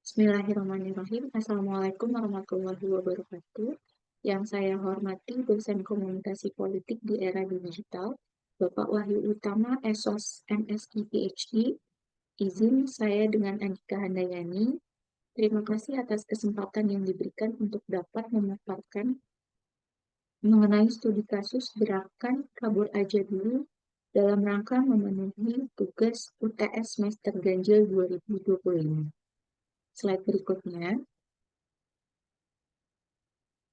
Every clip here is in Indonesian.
Bismillahirrahmanirrahim. Assalamualaikum warahmatullahi wabarakatuh. Yang saya hormati dosen komunikasi politik di era digital, Bapak Wahyu Utama, ESOS MSI PhD. Izin saya dengan Andika Handayani. Terima kasih atas kesempatan yang diberikan untuk dapat memaparkan mengenai studi kasus gerakan kabur aja dulu dalam rangka memenuhi tugas UTS semester ganjil 2025. Slide berikutnya.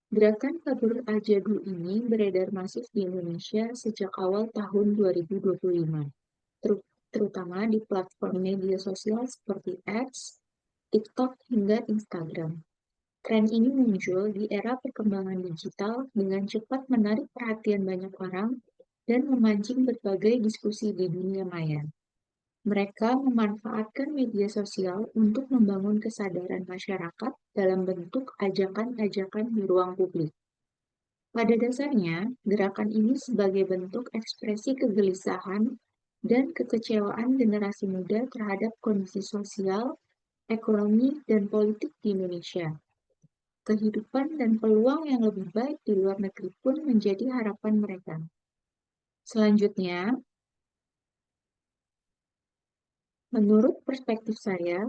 Gerakan kabur aja dulu ini beredar masif di Indonesia sejak awal tahun 2025, terutama di platform media sosial seperti X, TikTok, hingga Instagram. Tren ini muncul di era perkembangan digital dengan cepat menarik perhatian banyak orang dan memancing berbagai diskusi di dunia maya. Mereka memanfaatkan media sosial untuk membangun kesadaran masyarakat dalam bentuk ajakan-ajakan di ruang publik. Pada dasarnya, gerakan ini sebagai bentuk ekspresi kegelisahan dan kekecewaan generasi muda terhadap kondisi sosial, ekonomi, dan politik di Indonesia. Kehidupan dan peluang yang lebih baik di luar negeri pun menjadi harapan mereka. Selanjutnya, menurut perspektif saya,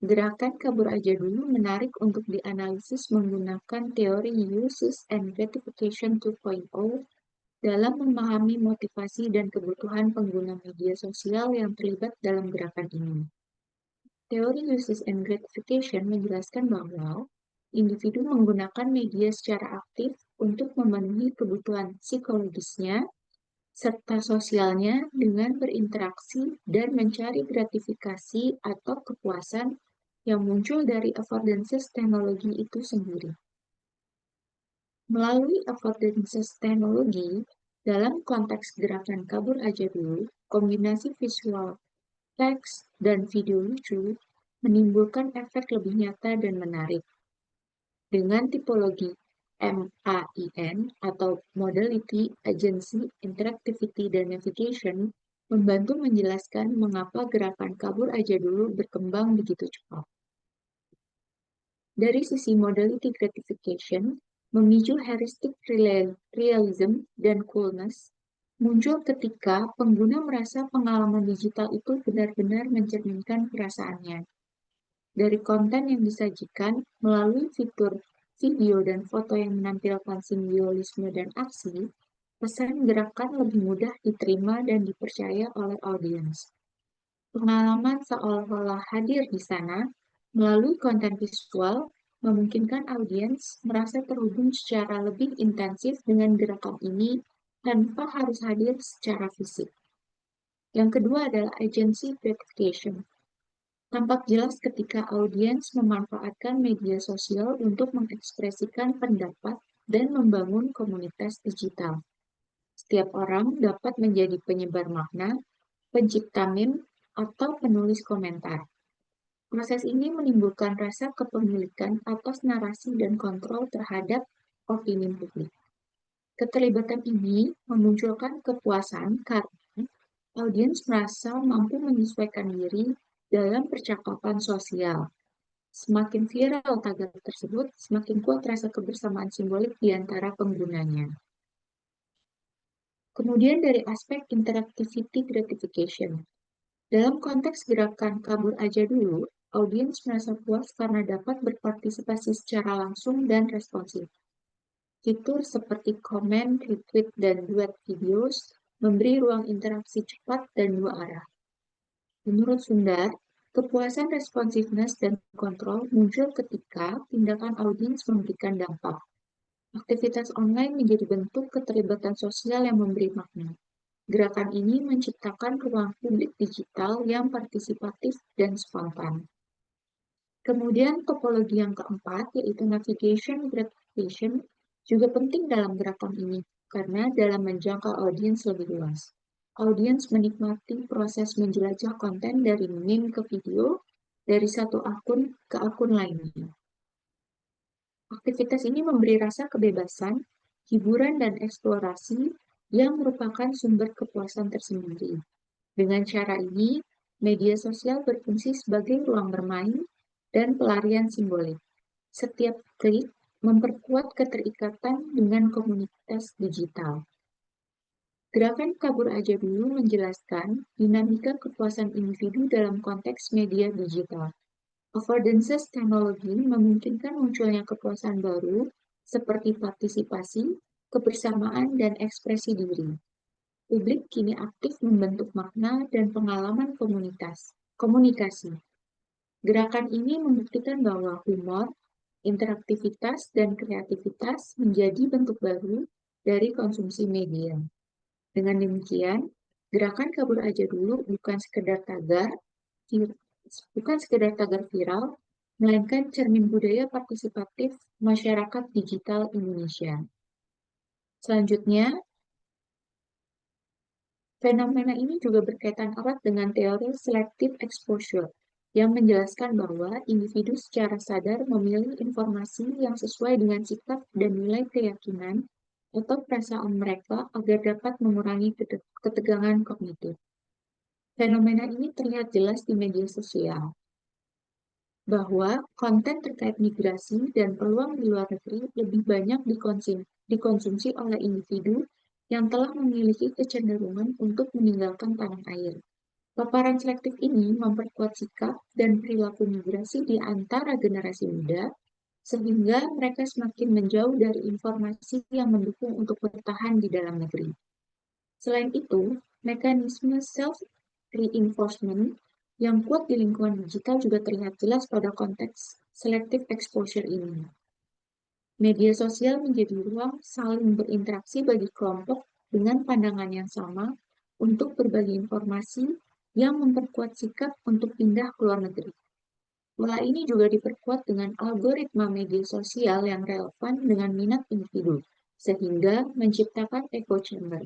gerakan kabur aja dulu menarik untuk dianalisis menggunakan teori Uses and Gratification 2.0 dalam memahami motivasi dan kebutuhan pengguna media sosial yang terlibat dalam gerakan ini. Teori Uses and Gratification menjelaskan bahwa individu menggunakan media secara aktif untuk memenuhi kebutuhan psikologisnya serta sosialnya dengan berinteraksi dan mencari gratifikasi atau kepuasan yang muncul dari affordances teknologi itu sendiri. Melalui affordances teknologi, dalam konteks gerakan kabur aja dulu, kombinasi visual, teks, dan video lucu menimbulkan efek lebih nyata dan menarik. Dengan tipologi MAIN atau Modality, Agency, Interactivity, dan Navigation membantu menjelaskan mengapa gerakan kabur aja dulu berkembang begitu cepat. Dari sisi modality gratification, memicu heuristic realism dan coolness muncul ketika pengguna merasa pengalaman digital itu benar-benar mencerminkan perasaannya. Dari konten yang disajikan melalui fitur video dan foto yang menampilkan simbolisme dan aksi, pesan gerakan lebih mudah diterima dan dipercaya oleh audiens. Pengalaman seolah-olah hadir di sana melalui konten visual memungkinkan audiens merasa terhubung secara lebih intensif dengan gerakan ini tanpa harus hadir secara fisik. Yang kedua adalah agency gratification. Tampak jelas ketika audiens memanfaatkan media sosial untuk mengekspresikan pendapat dan membangun komunitas digital. Setiap orang dapat menjadi penyebar makna, pencipta meme, atau penulis komentar. Proses ini menimbulkan rasa kepemilikan atas narasi dan kontrol terhadap opini publik. Keterlibatan ini memunculkan kepuasan karena audiens merasa mampu menyesuaikan diri dalam percakapan sosial. Semakin viral tagar tersebut, semakin kuat rasa kebersamaan simbolik di antara penggunanya. Kemudian dari aspek interactivity gratification. Dalam konteks gerakan kabur aja dulu, audiens merasa puas karena dapat berpartisipasi secara langsung dan responsif. Fitur seperti komen, retweet, dan duet videos memberi ruang interaksi cepat dan dua arah. Menurut Sundar, kepuasan responsiveness dan kontrol muncul ketika tindakan audiens memberikan dampak. Aktivitas online menjadi bentuk keterlibatan sosial yang memberi makna. Gerakan ini menciptakan ruang publik digital yang partisipatif dan spontan. Kemudian topologi yang keempat, yaitu navigation gratification, juga penting dalam gerakan ini, karena dalam menjangkau audiens lebih luas. Audiens menikmati proses menjelajah konten dari meme ke video, dari satu akun ke akun lainnya. Aktivitas ini memberi rasa kebebasan, hiburan, dan eksplorasi yang merupakan sumber kepuasan tersendiri. Dengan cara ini, media sosial berfungsi sebagai ruang bermain dan pelarian simbolik. Setiap klik memperkuat keterikatan dengan komunitas digital. Gerakan kabur aja dulu menjelaskan dinamika kepuasan individu dalam konteks media digital. Affordances teknologi memungkinkan munculnya kepuasan baru seperti partisipasi, kebersamaan, dan ekspresi diri. Publik kini aktif membentuk makna dan pengalaman komunikasi. Gerakan ini membuktikan bahwa humor, interaktivitas, dan kreativitas menjadi bentuk baru dari konsumsi media. Dengan demikian, gerakan kabur aja dulu bukan sekedar tagar viral, melainkan cermin budaya partisipatif masyarakat digital Indonesia. Selanjutnya, fenomena ini juga berkaitan erat dengan teori selective exposure, yang menjelaskan bahwa individu secara sadar memilih informasi yang sesuai dengan sikap dan nilai keyakinan atau perasaan mereka agar dapat mengurangi ketegangan kognitif. Fenomena ini terlihat jelas di media sosial, bahwa konten terkait migrasi dan peluang di luar negeri lebih banyak dikonsumsi oleh individu yang telah memiliki kecenderungan untuk meninggalkan tanah air. Paparan selektif ini memperkuat sikap dan perilaku migrasi di antara generasi muda, sehingga mereka semakin menjauh dari informasi yang mendukung untuk bertahan di dalam negeri. Selain itu, mekanisme self-reinforcement yang kuat di lingkungan digital juga terlihat jelas pada konteks selective exposure ini. Media sosial menjadi ruang saling berinteraksi bagi kelompok dengan pandangan yang sama untuk berbagi informasi yang memperkuat sikap untuk pindah ke luar negeri. Pola ini juga diperkuat dengan algoritma media sosial yang relevan dengan minat individu, sehingga menciptakan echo chamber.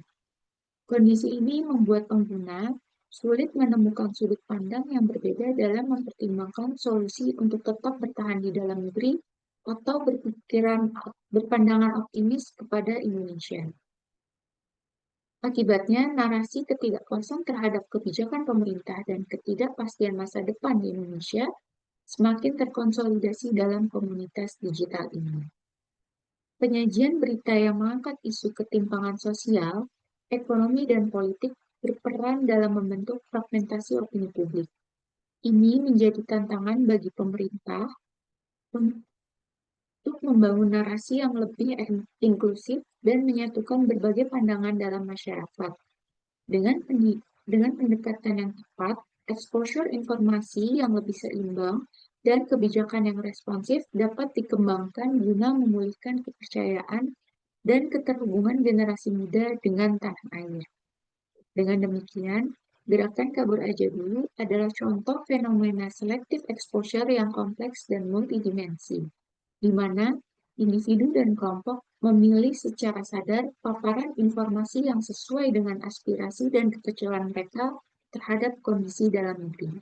Kondisi ini membuat pengguna sulit menemukan sudut pandang yang berbeda dalam mempertimbangkan solusi untuk tetap bertahan di dalam negeri atau berpandangan optimis kepada Indonesia. Akibatnya, narasi ketidakpuasan terhadap kebijakan pemerintah dan ketidakpastian masa depan di Indonesia semakin terkonsolidasi dalam komunitas digital ini. Penyajian berita yang mengangkat isu ketimpangan sosial, ekonomi, dan politik berperan dalam membentuk fragmentasi opini publik. Ini menjadi tantangan bagi pemerintah untuk membangun narasi yang lebih inklusif dan menyatukan berbagai pandangan dalam masyarakat. Dengan pendekatan yang tepat, exposure informasi yang lebih seimbang, dan kebijakan yang responsif dapat dikembangkan guna memulihkan kepercayaan dan keterhubungan generasi muda dengan tanah air. Dengan demikian, gerakan kabur aja dulu adalah contoh fenomena selective exposure yang kompleks dan multidimensi, di mana individu dan kelompok memilih secara sadar paparan informasi yang sesuai dengan aspirasi dan kekecewaan mereka terhadap kondisi dalam negeri.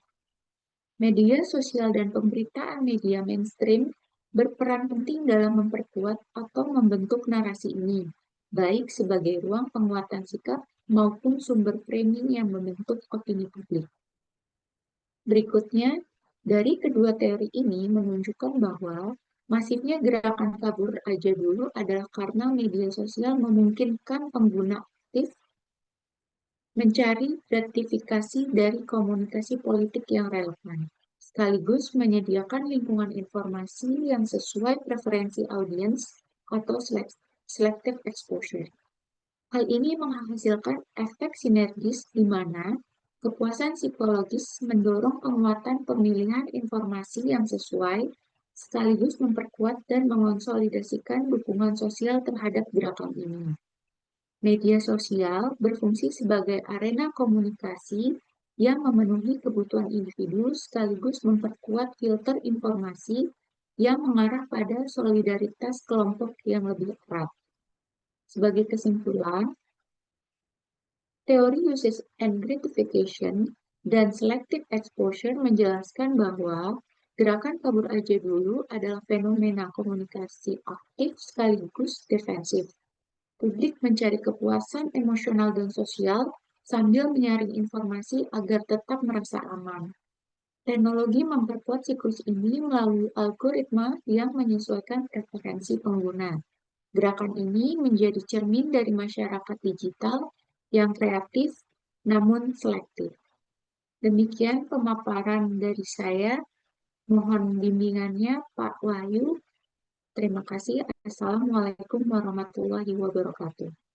Media sosial dan pemberitaan media mainstream berperan penting dalam memperkuat atau membentuk narasi ini, baik sebagai ruang penguatan sikap maupun sumber framing yang membentuk opini publik. Berikutnya, dari kedua teori ini menunjukkan bahwa masifnya gerakan kabur aja dulu adalah karena media sosial memungkinkan pengguna aktif mencari gratifikasi dari komunikasi politik yang relevan, sekaligus menyediakan lingkungan informasi yang sesuai preferensi audiens atau selective exposure. Hal ini menghasilkan efek sinergis di mana kepuasan psikologis mendorong penguatan pemilihan informasi yang sesuai, sekaligus memperkuat dan mengonsolidasikan dukungan sosial terhadap gerakan ini. Media sosial berfungsi sebagai arena komunikasi yang memenuhi kebutuhan individu sekaligus memperkuat filter informasi yang mengarah pada solidaritas kelompok yang lebih erat. Sebagai kesimpulan, teori usage and gratification dan selective exposure menjelaskan bahwa gerakan kabur aja dulu adalah fenomena komunikasi aktif sekaligus defensif. Publik mencari kepuasan emosional dan sosial sambil menyaring informasi agar tetap merasa aman. Teknologi memperkuat siklus ini melalui algoritma yang menyesuaikan preferensi pengguna. Gerakan ini menjadi cermin dari masyarakat digital yang kreatif namun selektif. Demikian pemaparan dari saya. Mohon bimbingannya Pak Wahyu. Terima kasih. Assalamualaikum warahmatullahi wabarakatuh.